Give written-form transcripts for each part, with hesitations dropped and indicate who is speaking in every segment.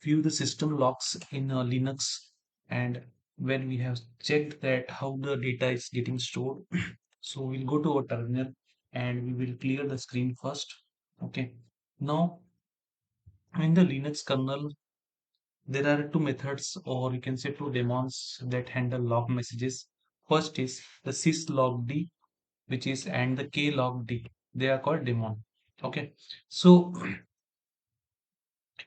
Speaker 1: view the system logs in Linux, and when we have checked that how the data is getting stored, so we'll go to our terminal and we will clear the screen first. Okay. Now in the Linux kernel, there are two methods, or you can say two daemons that handle log messages. First is the syslogd, which is and the klogd. They are called daemon. Okay. So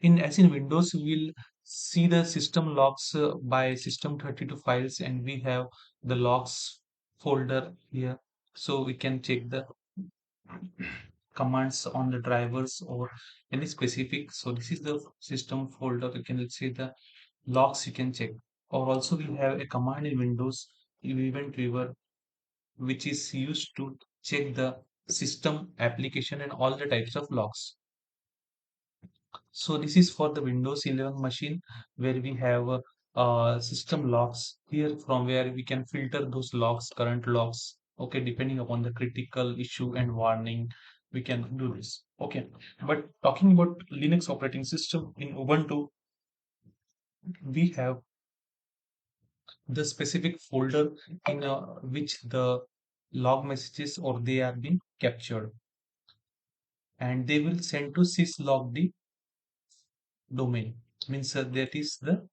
Speaker 1: in as in Windows, we'll see the system logs by system32 files, and we have the logs folder here. So we can check the commands on the drivers or any specific. So this is the system folder. You can see the logs you can check. Or also we have a command in Windows, event viewer, which is used to check the system application and all the types of logs. So this is for the Windows 11 machine, where we have system logs here, from where we can filter those logs, current logs. Okay, depending upon the critical issue and warning, we can do this. Okay, but talking about Linux operating system in Ubuntu, we have the specific folder in which the log messages or they are being captured, and they will send to syslogd domain. Means that is the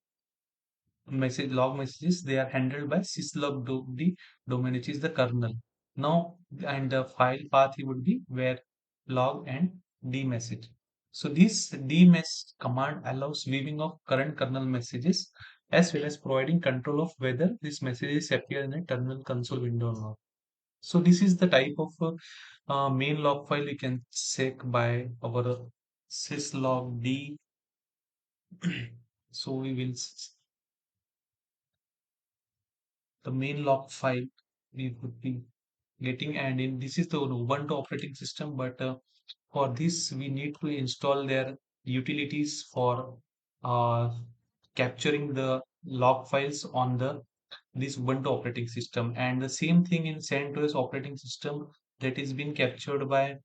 Speaker 1: message log messages, they are handled by syslogd domain, which is the kernel. Now, and the file path would be where log and dmessage. So this dmess command allows viewing of current kernel messages, as well as providing control of whether these messages appear in a terminal console window or not. So this is the type of main log file we can check by our syslogd. So we will the main log file we would be getting, and in this is the Ubuntu operating system, but for this we need to install their utilities for uh, capturing the log files on the this Ubuntu operating system, and the same thing in CentOS operating system, that is being captured by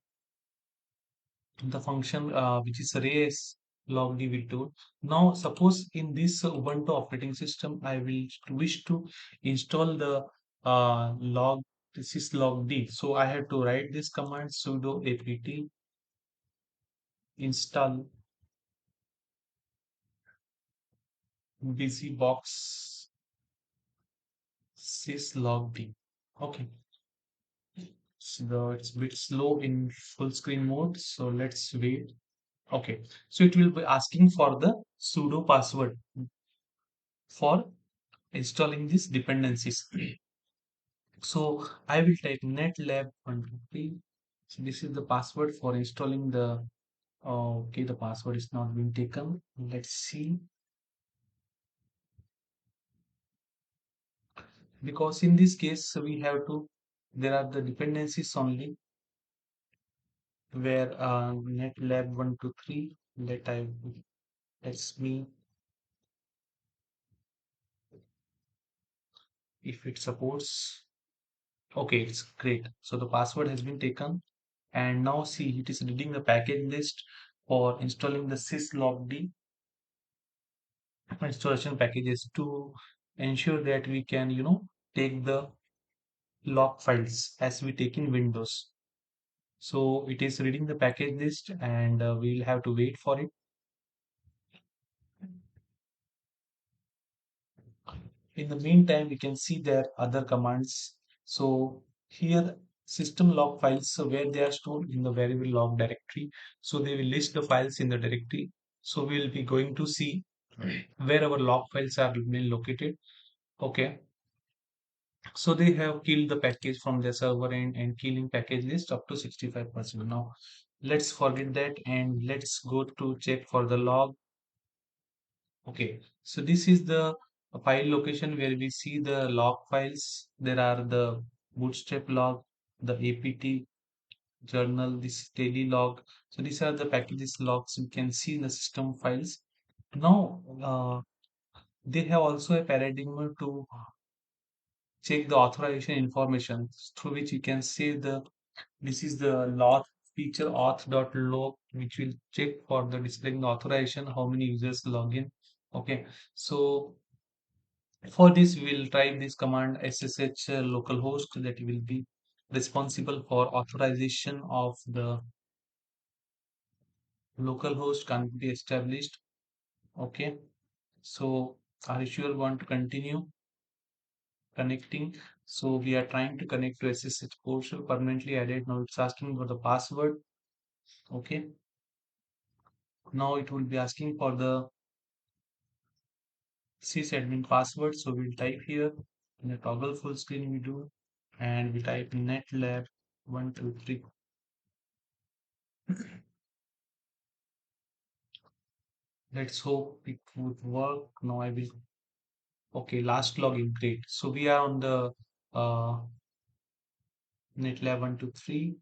Speaker 1: the function which is res log tool. Now, suppose in this Ubuntu operating system, I will wish to install the log syslogd. So I have to write this command sudo apt install busybox syslogd. Okay, so it's a bit slow in full screen mode, so let's wait. Okay, so it will be asking for the sudo password for installing these dependencies. So I will type netlab 123. So this is the password for installing the. Okay, the password is not being taken. Let's see. Because in this case we have to. There are the dependencies only where netlab 123. Let's me if it supports. Okay, it's great. So the password has been taken, and now see it is reading the package list for installing the syslogd installation packages to ensure that we can take the log files as we take in Windows. So it is reading the package list, and we'll have to wait for it. In the meantime, we can see their other commands. So here system log files, so where they are stored in the variable log directory, so they will list the files in the directory. So we'll be going to see where our log files are being located. Okay, so they have killed the package from their server and killing package list up to 65%. Now let's forget that and let's go to check for the log. Okay, so this is the file location where we see the log files. There are the bootstrap log, the apt journal, this daily log. So these are the packages logs you can see in the system files. Now they have also a paradigm to check the authorization information, through which you can say the this is the log feature auth.log, which will check for the displaying the authorization, how many users log in. Okay, so for this, we will type this command ssh localhost that will be responsible for authorization of the localhost can be established. Okay, so are you sure want to continue connecting? So we are trying to connect to SSH portal permanently added. Now it's asking for the password. Okay, now it will be asking for the sysadmin password. So we'll type here in a toggle full screen we do, and we type netlab 123. Let's hope it would work. Now I will. Okay, last login, great. So we are on the netlab 123,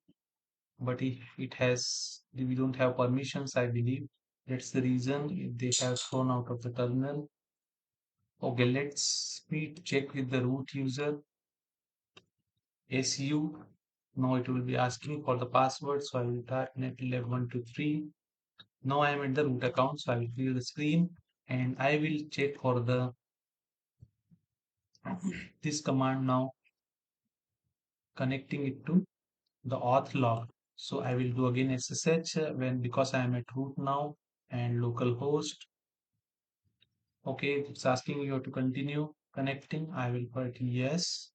Speaker 1: but it has, we don't have permissions, I believe. That's the reason they have thrown out of the terminal. Okay, let's speed check with the root user su. Now it will be asking for the password, so I will type netlab123. Now I am at the root account, so I will clear the screen and I will check for the this command now, connecting it to the auth log. So I will do again SSH when, because I am at root now, and localhost. Okay, it's asking you to continue connecting. I will put yes.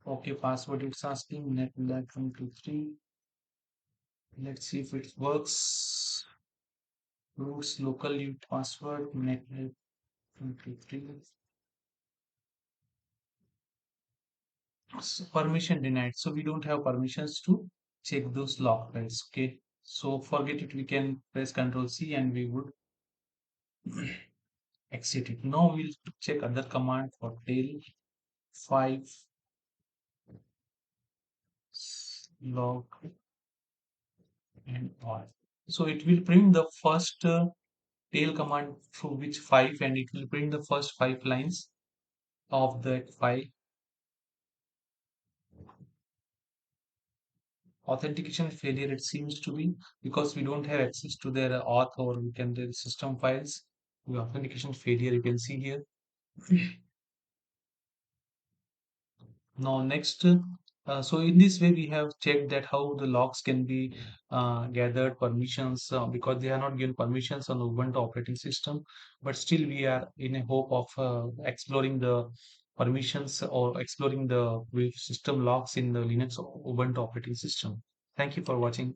Speaker 1: Okay, password it's asking netlab123. Let's see if it works. Roots local ut password netlab123. So permission denied. So we don't have permissions to check those log files. Okay. So forget it. We can press Control C and we would exit it. Now we'll check other command for tail 5 log and all. So it will print the first tail command through which 5, and it will print the first 5 lines of that file. Authentication failure it seems to be, because we don't have access to their auth, or we can their system files. The authentication failure you can see here. Now next, so in this way we have checked that how the logs can be gathered permissions, because they are not given permissions on Ubuntu operating system, but still we are in a hope of exploring the permissions or exploring the system logs in the Linux Ubuntu operating system. Thank you for watching.